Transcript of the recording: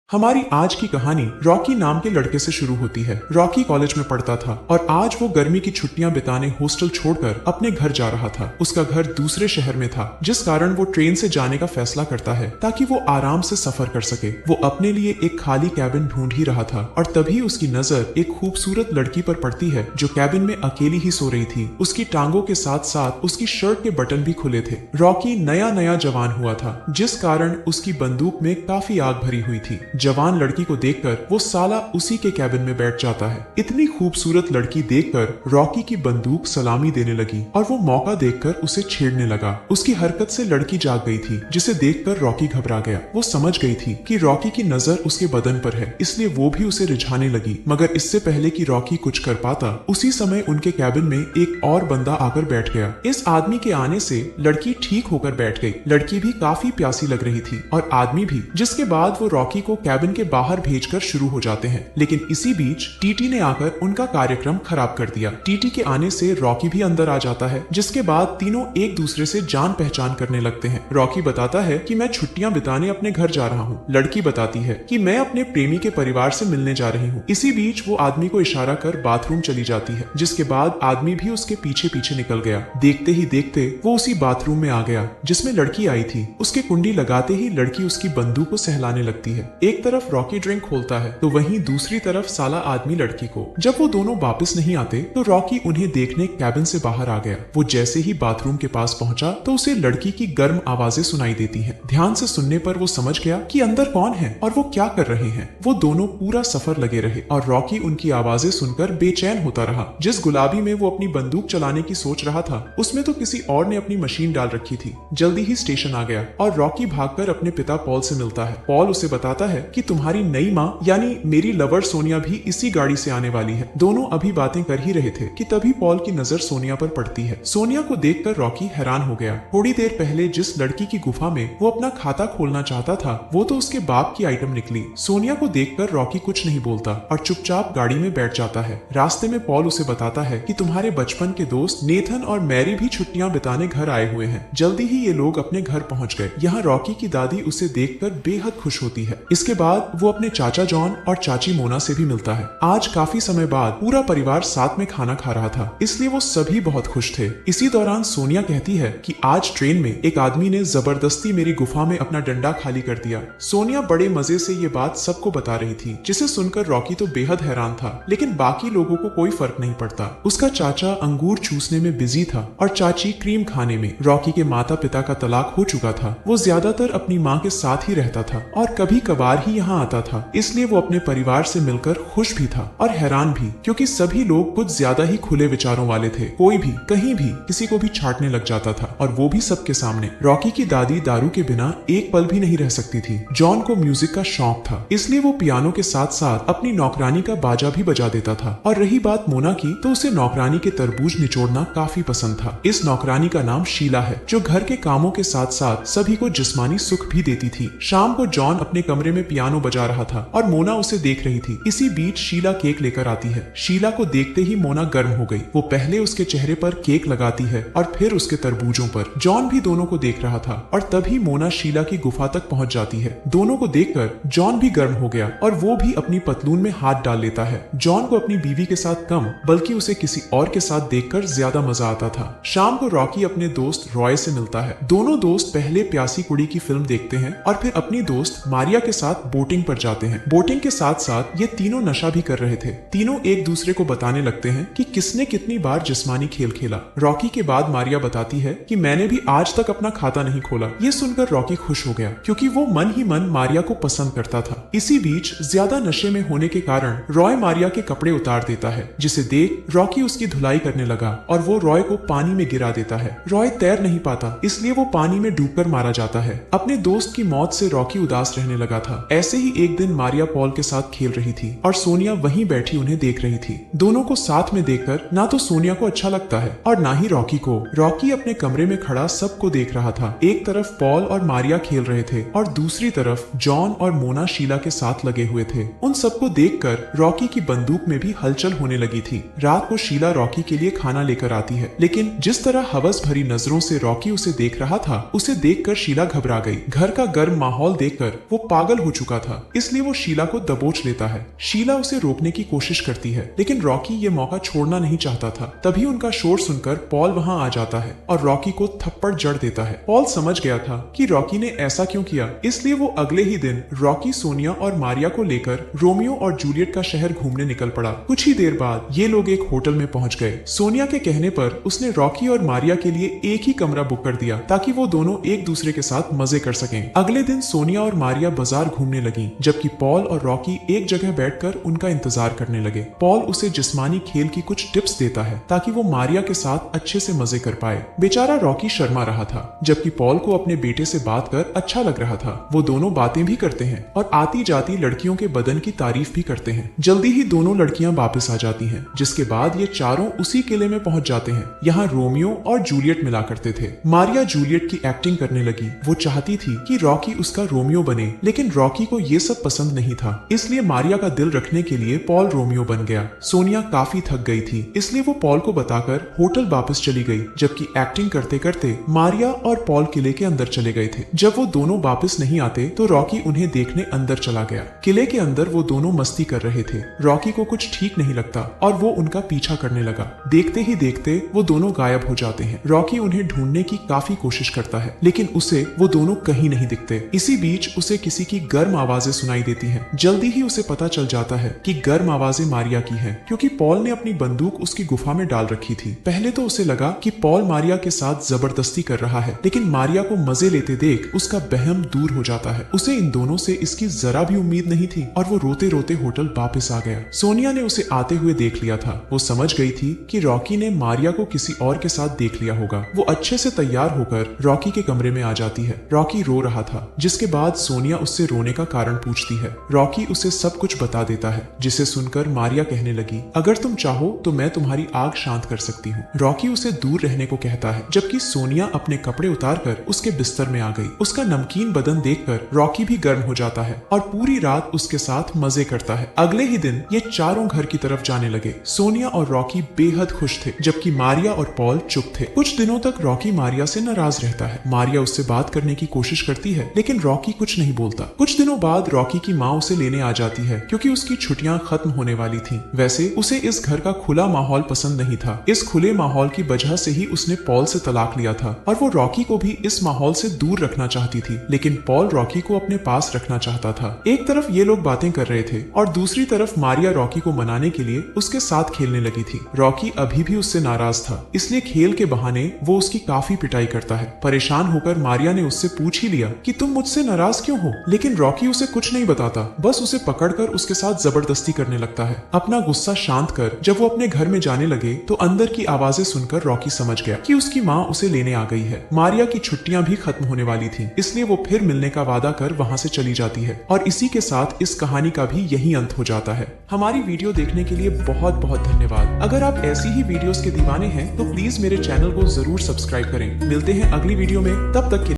हमारी आज की कहानी रॉकी नाम के लड़के से शुरू होती है। रॉकी कॉलेज में पढ़ता था और आज वो गर्मी की छुट्टियां बिताने हॉस्टल छोड़कर अपने घर जा रहा था। उसका घर दूसरे शहर में था, जिस कारण वो ट्रेन से जाने का फैसला करता है ताकि वो आराम से सफर कर सके। वो अपने लिए एक खाली कैबिन ढूंढ ही रहा था और तभी उसकी नजर एक खूबसूरत लड़की पर पड़ती है जो कैबिन में अकेली ही सो रही थी। उसकी टांगों के साथ साथ उसकी शर्ट के बटन भी खुले थे। रॉकी नया नया जवान हुआ था, जिस कारण उसकी बंदूक में काफी आग भरी हुई थी। जवान लड़की को देखकर वो साला उसी के कैबिन में बैठ जाता है। इतनी खूबसूरत लड़की देखकर रॉकी की बंदूक सलामी देने लगी और वो मौका देखकर उसे छेड़ने लगा। उसकी हरकत से लड़की जाग गई थी, जिसे देखकर रॉकी घबरा गया। वो समझ गई थी कि रॉकी की नजर उसके बदन पर है, इसलिए वो भी उसे रिझाने लगी। मगर इससे पहले कि रॉकी कुछ कर पाता, उसी समय उनके कैबिन में एक और बंदा आकर बैठ गया। इस आदमी के आने से लड़की ठीक होकर बैठ गई। लड़की भी काफी प्यासी लग रही थी और आदमी भी, जिसके बाद वो रॉकी को कैबिन के बाहर भेजकर शुरू हो जाते हैं। लेकिन इसी बीच टीटी ने आकर उनका कार्यक्रम खराब कर दिया। टीटी के आने से रॉकी भी अंदर आ जाता है, जिसके बाद तीनों एक दूसरे से जान पहचान करने लगते हैं। रॉकी बताता है कि मैं छुट्टियां बिताने अपने घर जा रहा हूँ। लड़की बताती है कि मैं अपने प्रेमी के परिवार से मिलने जा रही हूँ। इसी बीच वो आदमी को इशारा कर बाथरूम चली जाती है, जिसके बाद आदमी भी उसके पीछे पीछे निकल गया। देखते ही देखते वो उसी बाथरूम में आ गया जिसमें लड़की आई थी। उसके कुंडी लगाते ही लड़की उसकी बंदूक को सहलाने लगती है। एक तरफ रॉकी ड्रिंक खोलता है तो वहीं दूसरी तरफ साला आदमी लड़की को। जब वो दोनों वापस नहीं आते तो रॉकी उन्हें देखने कैबिन से बाहर आ गया। वो जैसे ही बाथरूम के पास पहुंचा तो उसे लड़की की गर्म आवाजें सुनाई देती हैं। ध्यान से सुनने पर वो समझ गया कि अंदर कौन है और वो क्या कर रहे हैं। वो दोनों पूरा सफर लगे रहे और रॉकी उनकी आवाजें सुनकर बेचैन होता रहा। जिस गुलाबी में वो अपनी बंदूक चलाने की सोच रहा था, उसमें तो किसी और ने अपनी मशीन डाल रखी थी। जल्दी ही स्टेशन आ गया और रॉकी भागकर अपने पिता पॉल से मिलता है। पॉल उसे बताता है कि तुम्हारी नई माँ यानी मेरी लवर सोनिया भी इसी गाड़ी से आने वाली है। दोनों अभी बातें कर ही रहे थे कि तभी पॉल की नजर सोनिया पर पड़ती है। सोनिया को देखकर रॉकी हैरान हो गया। थोड़ी देर पहले जिस लड़की की गुफा में वो अपना खाता खोलना चाहता था, वो तो उसके बाप की आइटम निकली। सोनिया को देखकर रॉकी कुछ नहीं बोलता और चुपचाप गाड़ी में बैठ जाता है। रास्ते में पॉल उसे बताता है कि तुम्हारे बचपन के दोस्त नेथन और मैरी भी छुट्टियां बिताने घर आए हुए हैं। जल्दी ही ये लोग अपने घर पहुंच गए। यहाँ रॉकी की दादी उसे देखकर बेहद खुश होती है। इसके बाद वो अपने चाचा जॉन और चाची मोना से भी मिलता है। आज काफी समय बाद पूरा परिवार साथ में खाना खा रहा था, इसलिए वो सभी बहुत खुश थे। इसी दौरान सोनिया कहती है कि आज ट्रेन में एक आदमी ने जबरदस्ती मेरी गुफा में अपना डंडा खाली कर दिया। सोनिया बड़े मजे से ये बात सबको बता रही थी, जिसे सुनकर रॉकी तो बेहद हैरान था, लेकिन बाकी लोगों को कोई फर्क नहीं पड़ता। उसका चाचा अंगूर चूसने में बिजी था और चाची क्रीम खाने में। रॉकी के माता पिता का तलाक हो चुका था। वो ज्यादातर अपनी माँ के साथ ही रहता था और कभी कभार ही यहाँ आता था, इसलिए वो अपने परिवार से मिलकर खुश भी था और हैरान भी, क्योंकि सभी लोग कुछ ज्यादा ही खुले विचारों वाले थे। कोई भी कहीं भी किसी को भी छाटने लग जाता था और वो भी सबके सामने। रॉकी की दादी दारू के बिना एक पल भी नहीं रह सकती थी। जॉन को म्यूजिक का शौक था, इसलिए वो पियानो के साथ साथ अपनी नौकरानी का बाजा भी बजा देता था। और रही बात मोना की, तो उसे नौकरानी के तरबूज निचोड़ना काफी पसंद था। इस नौकरानी का नाम शीला है, जो घर के कामों के साथ साथ सभी को जिस्मानी सुख भी देती थी। शाम को जॉन अपने कमरे में पियानो बजा रहा था और मोना उसे देख रही थी। इसी बीच शीला केक लेकर आती है। शीला को देखते ही मोना गर्म हो गई। वो पहले उसके चेहरे पर केक लगाती है और फिर उसके तरबूजों पर। जॉन भी दोनों को देख रहा था और तभी मोना शीला की गुफा तक पहुंच जाती है। दोनों को देखकर जॉन भी गर्म हो गया और वो भी अपनी पतलून में हाथ डाल लेता है। जॉन को अपनी बीवी के साथ कम, बल्कि उसे किसी और के साथ देखकर ज्यादा मजा आता था। शाम को रॉकी अपने दोस्त रॉय से मिलता है। दोनों दोस्त पहले प्यासी कुड़ी की फिल्म देखते हैं और फिर अपनी दोस्त मारिया के साथ बोटिंग पर जाते हैं। बोटिंग के साथ साथ ये तीनों नशा भी कर रहे थे। तीनों एक दूसरे को बताने लगते हैं कि किसने कितनी बार जिस्मानी खेल खेला। रॉकी के बाद मारिया बताती है कि मैंने भी आज तक अपना खाता नहीं खोला। ये सुनकर रॉकी खुश हो गया, क्योंकि वो मन ही मन मारिया को पसंद करता था। इसी बीच ज्यादा नशे में होने के कारण रॉय मारिया के कपड़े उतार देता है, जिसे देख रॉकी उसकी धुलाई करने लगा और वो रॉय को पानी में गिरा देता है। रॉय तैर नहीं पाता, इसलिए वो पानी में डूबकर मारा जाता है। अपने दोस्त की मौत से रॉकी उदास रहने लगा था। ऐसे ही एक दिन मारिया पॉल के साथ खेल रही थी और सोनिया वहीं बैठी उन्हें देख रही थी। दोनों को साथ में देखकर ना तो सोनिया को अच्छा लगता है और ना ही रॉकी को। रॉकी अपने कमरे में खड़ा सबको देख रहा था। एक तरफ पॉल और मारिया खेल रहे थे और दूसरी तरफ जॉन और मोना शीला के साथ लगे हुए थे। उन सबको देखकर रॉकी की बंदूक में भी हलचल होने लगी थी। रात को शीला रॉकी के लिए खाना लेकर आती है, लेकिन जिस तरह हवस भरी नजरों से रॉकी उसे देख रहा था, उसे देखकर शीला घबरा गई। घर का गर्म माहौल देखकर वो पागल हो चुका था, इसलिए वो शीला को दबोच लेता है। शीला उसे रोकने की कोशिश करती है, लेकिन रॉकी ये मौका छोड़ना नहीं चाहता था। तभी उनका शोर सुनकर पॉल वहां आ जाता है और रॉकी को थप्पड़ जड़ देता है। पॉल समझ गया था कि रॉकी ने ऐसा क्यों किया, इसलिए वो अगले ही दिन रॉकी, सोनिया और मारिया को लेकर रोमियो और जूलियट का शहर घूमने निकल पड़ा। कुछ ही देर बाद ये लोग एक होटल में पहुंच गए। सोनिया के कहने पर उसने रॉकी और मारिया के लिए एक ही कमरा बुक कर दिया ताकि वो दोनों एक दूसरे के साथ मजे कर सकें। अगले दिन सोनिया और मारिया बाजार घूमने लगी, जबकि पॉल और रॉकी एक जगह बैठकर उनका इंतजार करने लगे। पॉल उसे जिस्मानी खेल की कुछ टिप्स देता है ताकि वो मारिया के साथ अच्छे से मजे कर पाए। बेचारा रॉकी शर्मा रहा था, जबकि पॉल को अपने बेटे से बात कर अच्छा लग रहा था। वो दोनों बातें भी करते हैं और आती जाती लड़कियों के बदन की तारीफ भी करते हैं। जल्दी ही दोनों लड़कियां वापस आ जाती हैं, जिसके बाद ये चारों उसी किले में पहुंच जाते हैं। यहाँ रोमियो और जूलियट मिला करते थे। मारिया जूलियट की एक्टिंग करने लगी। वो चाहती थी कि रॉकी उसका रोमियो बने, लेकिन रॉकी को ये सब पसंद नहीं था, इसलिए मारिया का दिल रखने के लिए पॉल रोमियो बन गया। सोनिया काफी थक गई थी, इसलिए वो पॉल को बताकर होटल वापस चली गई, जबकि एक्टिंग करते करते मारिया और पॉल किले के अंदर चले गए थे। जब वो दोनों वापस नहीं आते तो रॉकी उन्हें देखने अंदर चला गया। किले के अंदर वो दोनों मस्ती कर रहे थे। रॉकी को कुछ ठीक नहीं लगता और वो उनका पीछा करने लगा। देखते ही देखते वो दोनों गायब हो जाते हैं। रॉकी उन्हें ढूंढने की काफी कोशिश करता है, लेकिन उसे वो दोनों कहीं नहीं दिखते। इसी बीच उसे किसी की गर्म आवाजें सुनाई देती हैं। जल्दी ही उसे पता चल जाता है कि गर्म आवाजें मारिया की हैं, क्योंकि पॉल ने अपनी बंदूक उसकी गुफा में डाल रखी थी। पहले तो उसे लगा कि पॉल मारिया के साथ जबरदस्ती कर रहा है, लेकिन मारिया को मजे लेते देख उसका बहम दूर हो जाता है। उसे इन दोनों से इसकी जरा भी उम्मीद नहीं थी और वो रोते रोते होटल वापस आ गया। सोनिया ने उसे आते हुए देख लिया था। वो समझ गई थी कि रॉकी ने मारिया को किसी और के साथ देख लिया होगा। वो अच्छे से तैयार होकर रॉकी के कमरे में आ जाती है। रॉकी रो रहा था, जिसके बाद सोनिया उससे रोने का कारण पूछती है। रॉकी उसे सब कुछ बता देता है, जिसे सुनकर मारिया कहने लगी, अगर तुम चाहो तो मैं तुम्हारी आग शांत कर सकती हूँ। रॉकी उसे दूर रहने को कहता है, जबकि सोनिया अपने कपड़े उतारकर उसके बिस्तर में आ गई। उसका नमकीन बदन देखकर रॉकी भी गर्म हो जाता है और पूरी रात उसके साथ मजे करता है। अगले ही दिन ये चारों घर की तरफ जाने लगे। सोनिया और रॉकी बेहद खुश थे, जबकि मारिया और पॉल चुप थे। कुछ दिनों तक रॉकी मारिया से नाराज रहता है। मारिया उससे बात करने की कोशिश करती है, लेकिन रॉकी कुछ नहीं बोलता। कुछ दिनों बाद रॉकी की माँ उसे लेने आ जाती है, क्योंकि उसकी छुट्टियां खत्म होने वाली थी। वैसे उसे इस घर का खुला माहौल पसंद नहीं था। इस खुले माहौल की वजह से ही उसने पॉल से तलाक लिया था और वो रॉकी को भी इस माहौल से दूर रखना चाहती थी, लेकिन पॉल रॉकी को अपने पास रखना चाहता था। एक तरफ ये लोग बातें कर रहे थे और दूसरी तरफ मारिया रॉकी को मनाने के लिए उसके साथ खेलने लगी थी। रॉकी अभी भी उससे नाराज था, इसलिए खेल के बहाने वो उसकी काफी पिटाई करता है। परेशान होकर मारिया ने उससे पूछ ही लिया कि तुम मुझसे नाराज क्यों हो, लेकिन रॉकी उसे कुछ नहीं बताता, बस उसे पकड़कर उसके साथ जबरदस्ती करने लगता है। अपना गुस्सा शांत कर जब वो अपने घर में जाने लगे तो अंदर की आवाजें सुनकर रॉकी समझ गया कि उसकी माँ उसे लेने आ गई है। मारिया की छुट्टियां भी खत्म होने वाली थी, इसलिए वो फिर मिलने का वादा कर वहां से चली जाती है और इसी के साथ इस कहानी का भी यही अंत हो जाता है। हमारी वीडियो देखने के लिए बहुत बहुत धन्यवाद। अगर आप ऐसी ही वीडियोस के दीवाने हैं तो प्लीज मेरे चैनल को जरूर सब्सक्राइब करें। मिलते हैं अगली वीडियो में, तब तक के